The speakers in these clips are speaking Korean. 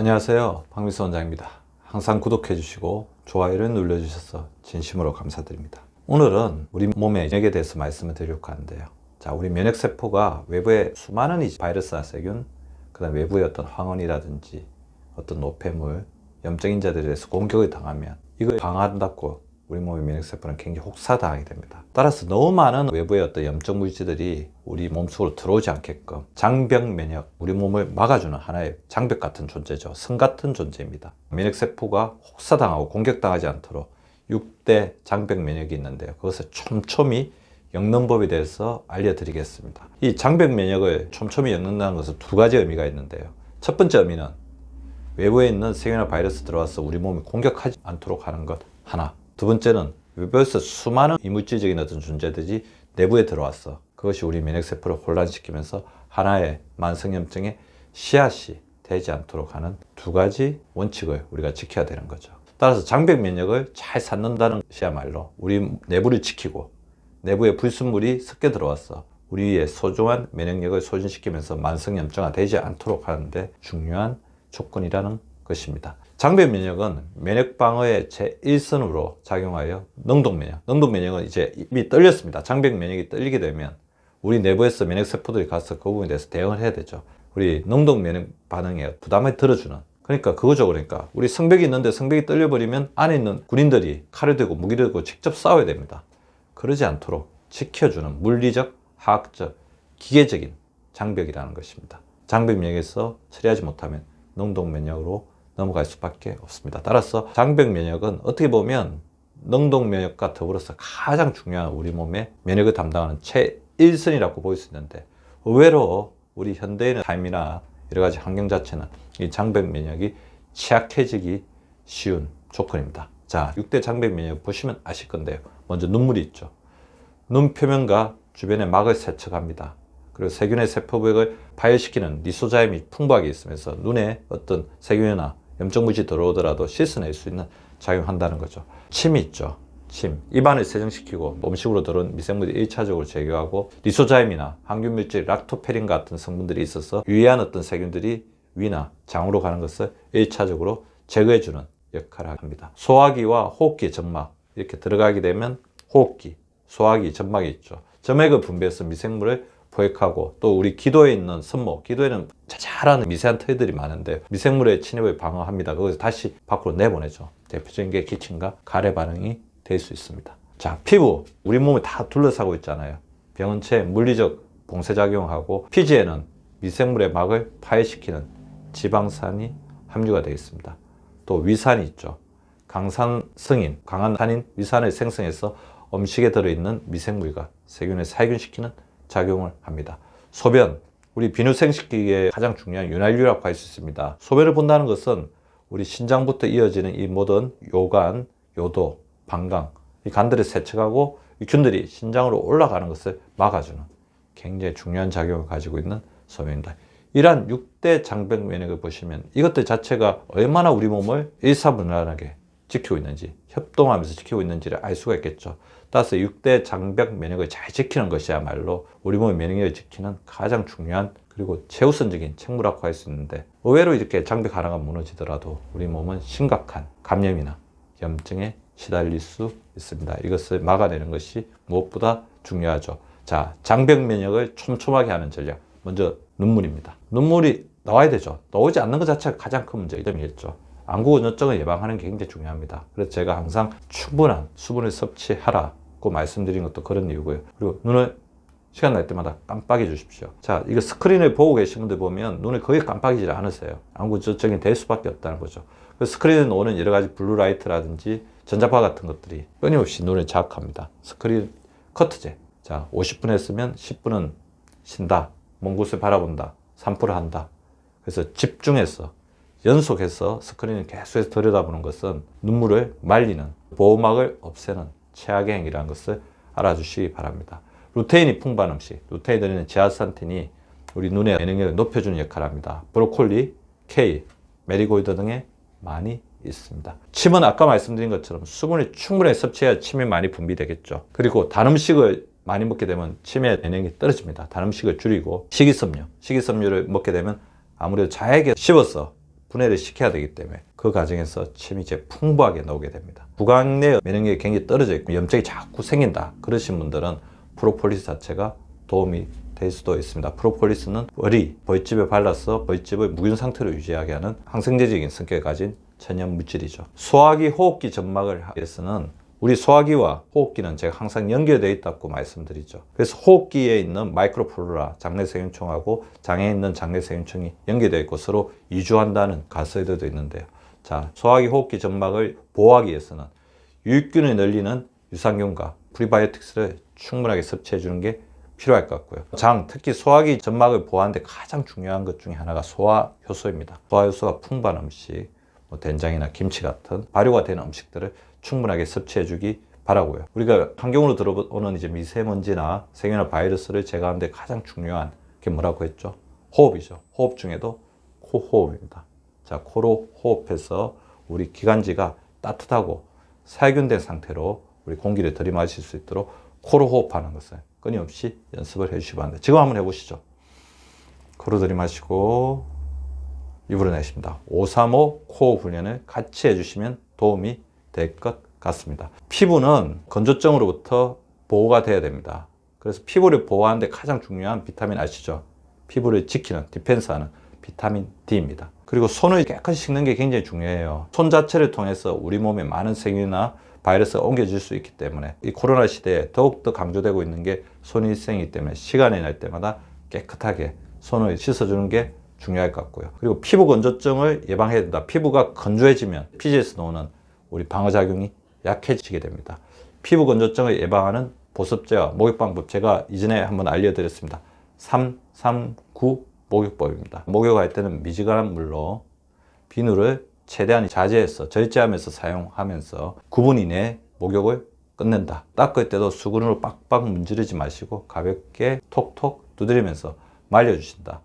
안녕하세요, 박미수 원장입니다. 항상 구독해 주시고 좋아요를 눌러 주셔서 진심으로 감사드립니다. 오늘은 우리 몸의 면역에 대해서 말씀을 드리려고 하는데요. 자, 우리 면역세포가 외부에 수많은 바이러스나 세균, 그 다음 외부의 어떤 황원이라든지 어떤 노폐물, 염증인자들에 대해서 공격을 당하면 이걸 방어한다고 우리 몸의 면역세포는 굉장히 혹사당하게 됩니다. 따라서 너무 많은 외부의 어떤 염증 물질들이 우리 몸속으로 들어오지 않게끔 장벽 면역, 우리 몸을 막아주는 하나의 장벽 같은 존재죠. 성 같은 존재입니다. 면역세포가 혹사당하고 공격당하지 않도록 6대 장벽 면역이 있는데요. 그것을 촘촘히 엮는 법에 대해서 알려드리겠습니다. 이 장벽 면역을 촘촘히 엮는다는 것은 두 가지 의미가 있는데요. 첫 번째 의미는 외부에 있는 세균이나 바이러스 들어와서 우리 몸을 공격하지 않도록 하는 것 하나. 두 번째는 외부에서 수많은 이물질적인 어떤 존재들이 내부에 들어와서 그것이 우리 면역세포를 혼란시키면서 하나의 만성염증의 씨앗이 되지 않도록 하는 두 가지 원칙을 우리가 지켜야 되는 거죠. 따라서 장벽 면역을 잘 쌓는다는 것이야말로 우리 내부를 지키고 내부에 불순물이 섞여 들어와서 우리의 소중한 면역력을 소진시키면서 만성염증화 되지 않도록 하는데 중요한 조건이라는 것입니다. 장벽 면역은 면역 방어의 제1선으로 작용하여 능동면역. 능동면역은 이제 이미 떨렸습니다. 장벽 면역이 떨리게 되면 우리 내부에서 면역세포들이 가서 그 부분에 대해서 대응을 해야 되죠. 우리 능동면역 반응에 부담을 들어주는. 그러니까 그거죠. 그러니까 우리 성벽이 있는데 성벽이 떨려버리면 안에 있는 군인들이 칼을 들고 무기를 들고 직접 싸워야 됩니다. 그러지 않도록 지켜주는 물리적, 화학적, 기계적인 장벽이라는 것입니다. 장벽 면역에서 처리하지 못하면 능동면역으로 넘어갈 수밖에 없습니다. 따라서 장벽 면역은 어떻게 보면 능동 면역과 더불어서 가장 중요한 우리 몸의 면역을 담당하는 최일선이라고 볼 수 있는데 의외로 우리 현대인의 삶이나 여러 가지 환경 자체는 이 장벽 면역이 취약해지기 쉬운 조건입니다. 자, 6대 장벽 면역 보시면 아실 건데요. 먼저 눈물이 있죠. 눈 표면과 주변에 막을 세척합니다. 그리고 세균의 세포벽을 파열시키는 리소자임이 풍부하게 있으면서 눈에 어떤 세균이나 염증물질이 들어오더라도 씻어낼 수 있는 작용한다는 거죠. 침이 있죠. 침. 입안을 세정시키고 음식으로 들어온 미생물이 1차적으로 제거하고 리소자임이나 항균물질 락토페린 같은 성분들이 있어서 유해한 어떤 세균들이 위나 장으로 가는 것을 1차적으로 제거해주는 역할을 합니다. 소화기와 호흡기의 점막 이렇게 들어가게 되면 호흡기, 소화기, 점막이 있죠. 점액을 분비해서 미생물을 포획하고 또 우리 기도에 있는 섬모, 기도에는 자잘한 미세한 털들이 많은데 미생물의 침입을 방어합니다. 그것을 다시 밖으로 내보내죠. 대표적인 게 기침과 가래 반응이 될 수 있습니다. 자, 피부, 우리 몸을 다 둘러싸고 있잖아요. 병원체 물리적 봉쇄작용하고 피지에는 미생물의 막을 파해시키는 지방산이 함유가 되어 있습니다. 또 위산이 있죠. 강산성인, 강한 산인 위산을 생성해서 음식에 들어있는 미생물과 세균을 살균시키는 작용을 합니다. 소변, 우리 비누생식기의 가장 중요한 윤활유라고 할 수 있습니다. 소변을 본다는 것은 우리 신장부터 이어지는 이 모든 요관, 요도, 방광, 이 간들을 세척하고 이 균들이 신장으로 올라가는 것을 막아주는 굉장히 중요한 작용을 가지고 있는 소변입니다. 이러한 6대 장벽 면역을 보시면 이것들 자체가 얼마나 우리 몸을 일사분란하게 지키고 있는지, 협동하면서 지키고 있는지를 알 수가 있겠죠. 따라서 6대 장벽 면역을 잘 지키는 것이야말로 우리 몸의 면역력을 지키는 가장 중요한 그리고 최우선적인 책무라고 할 수 있는데 의외로 이렇게 장벽 하나가 무너지더라도 우리 몸은 심각한 감염이나 염증에 시달릴 수 있습니다. 이것을 막아내는 것이 무엇보다 중요하죠. 자, 장벽 면역을 촘촘하게 하는 전략. 먼저 눈물입니다. 눈물이 나와야 되죠. 나오지 않는 것 자체가 가장 큰 문제점이겠죠. 안구건조증을 예방하는 게 굉장히 중요합니다. 그래서 제가 항상 충분한 수분을 섭취하라고 말씀드린 것도 그런 이유고요. 그리고 눈을 시간 날 때마다 깜빡여 주십시오. 자, 이거 스크린을 보고 계신 분들 보면 눈을 거의 깜빡이지 않으세요. 안구건조증이 될 수밖에 없다는 거죠. 스크린에 오는 여러 가지 블루라이트라든지 전자파 같은 것들이 끊임없이 눈을 자극합니다. 스크린 커트제. 자, 50분 했으면 10분은 쉰다. 먼 곳을 바라본다. 산불을 한다. 그래서 집중해서 연속해서 스크린을 계속해서 들여다보는 것은 눈물을 말리는, 보호막을 없애는 최악의 행위라는 것을 알아주시기 바랍니다. 루테인이 풍부한 음식, 루테인에 들어있는 지아산틴이 우리 눈의 면역력을 높여주는 역할을 합니다. 브로콜리, 케일, 메리골드 등에 많이 있습니다. 침은 아까 말씀드린 것처럼 수분을 충분히 섭취해야 침이 많이 분비되겠죠. 그리고 단 음식을 많이 먹게 되면 침의 면역력이 떨어집니다. 단 음식을 줄이고 식이섬유를 먹게 되면 아무래도 잘게 씹어서 분해를 시켜야 되기 때문에 그 과정에서 침이 이제 풍부하게 나오게 됩니다. 구강 내 면역력이 굉장히 떨어져 있고 염증이 자꾸 생긴다 그러신 분들은 프로폴리스 자체가 도움이 될 수도 있습니다. 프로폴리스는 벌집에 발라서 벌집을 묵은 상태로 유지하게 하는 항생제적인 성격을 가진 천연 물질이죠. 소화기, 호흡기 점막을 위해서는 우리 소화기와 호흡기는 제가 항상 연결되어 있다고 말씀드리죠. 그래서 호흡기에 있는 마이크로플로라, 장내세균총하고 장에 있는 장내세균총이 연결되어 있고 서로 이주한다는 가설들도 있는데요. 자, 소화기, 호흡기 점막을 보호하기 위해서는 유익균을 늘리는 유산균과 프리바이오틱스를 충분하게 섭취해 주는 게 필요할 것 같고요. 장, 특히 소화기 점막을 보호하는데 가장 중요한 것 중에 하나가 소화효소입니다. 소화효소가 풍부한 음식, 된장이나 김치 같은 발효가 되는 음식들을 충분하게 섭취해 주기 바라고요. 우리가 환경으로 들어오는 이제 미세먼지나 세균이나 바이러스를 제거하는데 가장 중요한 게 뭐라고 했죠? 호흡이죠. 호흡 중에도 코호흡입니다. 자, 코로 호흡해서 우리 기관지가 따뜻하고 살균된 상태로 우리 공기를 들이마실 수 있도록 코로 호흡하는 것을 끊임없이 연습을 해주시기 바랍니다. 지금 한번 해보시죠. 코로 들이마시고 입으로 내쉽니다. 535 코호흡 훈련을 같이 해주시면 도움이 될 것 같습니다. 피부는 건조증으로부터 보호가 돼야 됩니다. 그래서 피부를 보호하는데 가장 중요한 비타민 아시죠? 피부를 지키는, 디펜스하는 비타민 D입니다. 그리고 손을 깨끗이 씻는 게 굉장히 중요해요. 손 자체를 통해서 우리 몸에 많은 세균이나 바이러스가 옮겨질 수 있기 때문에 이 코로나 시대에 더욱더 강조되고 있는 게 손일생이기 때문에 시간이 날 때마다 깨끗하게 손을 씻어주는 게 중요할 것 같고요. 그리고 피부 건조증을 예방해야 된다. 피부가 건조해지면 피지에서 나오는 우리 방어작용이 약해지게 됩니다. 피부 건조증을 예방하는 보습제와 목욕방법 제가 이전에 한번 알려드렸습니다. 339 목욕법입니다. 목욕할 때는 미지근한 물로 비누를 최대한 자제해서 절제하면서 사용하면서 9분 이내에 목욕을 끝낸다. 닦을 때도 수건으로 빡빡 문지르지 마시고 가볍게 톡톡 두드리면서 말려주신다.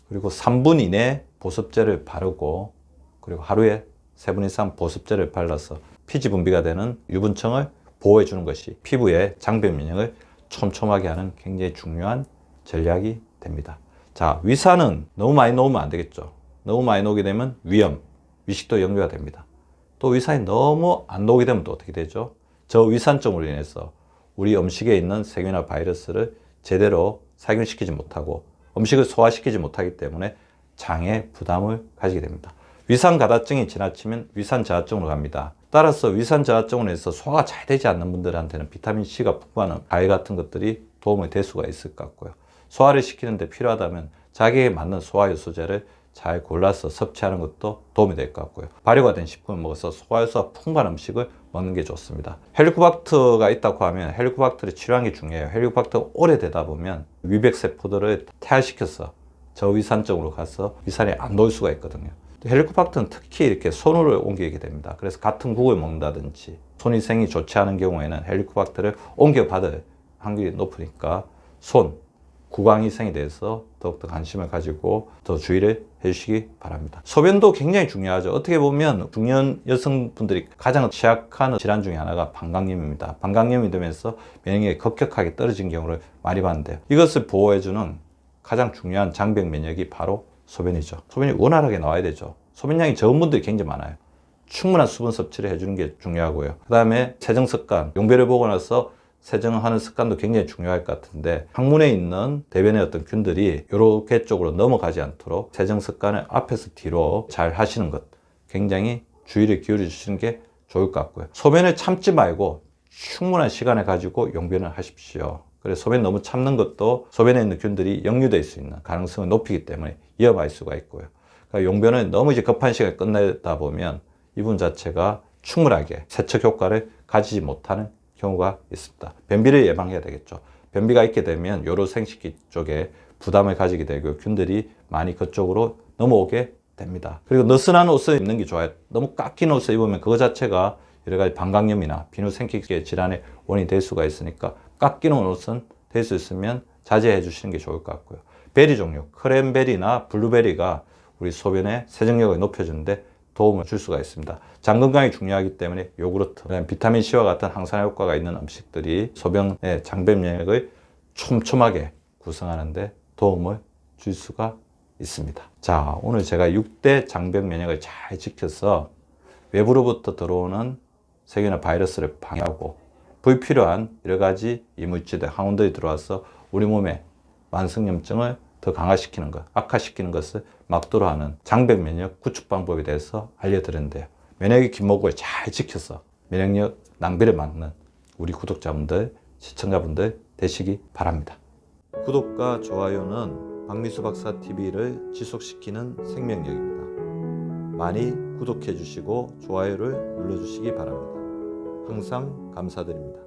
그리고 3분 이내에 보습제를 바르고 그리고 하루에 3번 이상 보습제를 발라서 피지 분비가 되는 유분층을 보호해 주는 것이 피부의 장벽 면역을 촘촘하게 하는 굉장히 중요한 전략이 됩니다. 자, 위산은 너무 많이 놓으면 안 되겠죠. 너무 많이 놓게 되면 위염, 위식도 연구가 됩니다. 또 위산이 너무 안 녹게 되면 또 어떻게 되죠? 저위산증으로 인해서 우리 음식에 있는 세균이나 바이러스를 제대로 살균시키지 못하고 음식을 소화시키지 못하기 때문에 장에 부담을 가지게 됩니다. 위산 가다증이 지나치면 위산 저하증으로 갑니다. 따라서 위산 저하증으로 해서 소화가 잘 되지 않는 분들한테는 비타민C가 풍부한 과일 같은 것들이 도움이 될 수가 있을 것 같고요. 소화를 시키는 데 필요하다면 자기에 맞는 소화효소제를 잘 골라서 섭취하는 것도 도움이 될 것 같고요. 발효가 된 식품을 먹어서 소화효소가 풍부한 음식을 먹는 게 좋습니다. 헬리코박터가 있다고 하면 헬리코박터를 치료하는 게 중요해요. 헬리코박터가 오래되다 보면 위백세포들을 태활시켜서 저위산증으로 가서 위산이 안 놓을 수가 있거든요. 헬리코박터는 특히 이렇게 손으로 옮기게 됩니다. 그래서 같은 국을 먹는다든지 손위생이 좋지 않은 경우에는 헬리코박터를 옮겨받을 확률이 높으니까 구강위생에 대해서 더욱더 관심을 가지고 더 주의를 해주시기 바랍니다. 소변도 굉장히 중요하죠. 어떻게 보면 중년 여성분들이 가장 취약한 질환 중에 하나가 방광염입니다. 방광염이 되면서 면역력이 급격하게 떨어진 경우를 많이 봤는데요. 이것을 보호해주는 가장 중요한 장벽 면역이 바로 소변이죠. 소변이 원활하게 나와야 되죠. 소변량이 적은 분들이 굉장히 많아요. 충분한 수분 섭취를 해주는 게 중요하고요. 그 다음에 세정 습관, 용배를 보고 나서 세정하는 습관도 굉장히 중요할 것 같은데 항문에 있는 대변의 어떤 균들이 이렇게 쪽으로 넘어가지 않도록 세정 습관을 앞에서 뒤로 잘 하시는 것 굉장히 주의를 기울여 주시는 게 좋을 것 같고요. 소변을 참지 말고 충분한 시간을 가지고 용변을 하십시오. 그래서 소변 너무 참는 것도 소변에 있는 균들이 역류될 수 있는 가능성을 높이기 때문에 위험할 수가 있고요. 그러니까 용변을 너무 이제 급한 시간에 끝내다 보면 이분 자체가 충분하게 세척 효과를 가지지 못하는 경우가 있습니다. 변비를 예방해야 되겠죠. 변비가 있게 되면 요로 생식기 쪽에 부담을 가지게 되고 균들이 많이 그쪽으로 넘어오게 됩니다. 그리고 느슨한 옷을 입는 게 좋아요. 너무 깎인 옷을 입으면 그거 자체가 여러 가지 방광염이나 비누 생식기 질환의 원인이 될 수가 있으니까 깎이는 옷은 될 수 있으면 자제해 주시는 게 좋을 것 같고요. 베리 종류, 크랜베리나 블루베리가 우리 소변의 세정력을 높여주는데 도움을 줄 수가 있습니다. 장 건강이 중요하기 때문에 요구르트, 비타민C와 같은 항산화 효과가 있는 음식들이 소변의 장벽 면역을 촘촘하게 구성하는 데 도움을 줄 수가 있습니다. 자, 오늘 제가 6대 장벽 면역을 잘 지켜서 외부로부터 들어오는 세균이나 바이러스를 방해하고 불필요한 여러 가지 이물질들, 항원들이 들어와서 우리 몸에 만성염증을 더 강화시키는 것, 악화시키는 것을 막도록 하는 장벽 면역 구축 방법에 대해서 알려드렸는데요. 면역의 기목을 잘 지켜서 면역력 낭비를 막는 우리 구독자분들, 시청자분들 되시기 바랍니다. 구독과 좋아요는 박미수 박사 TV를 지속시키는 생명력입니다. 많이 구독해 주시고 좋아요를 눌러 주시기 바랍니다. 항상 감사드립니다.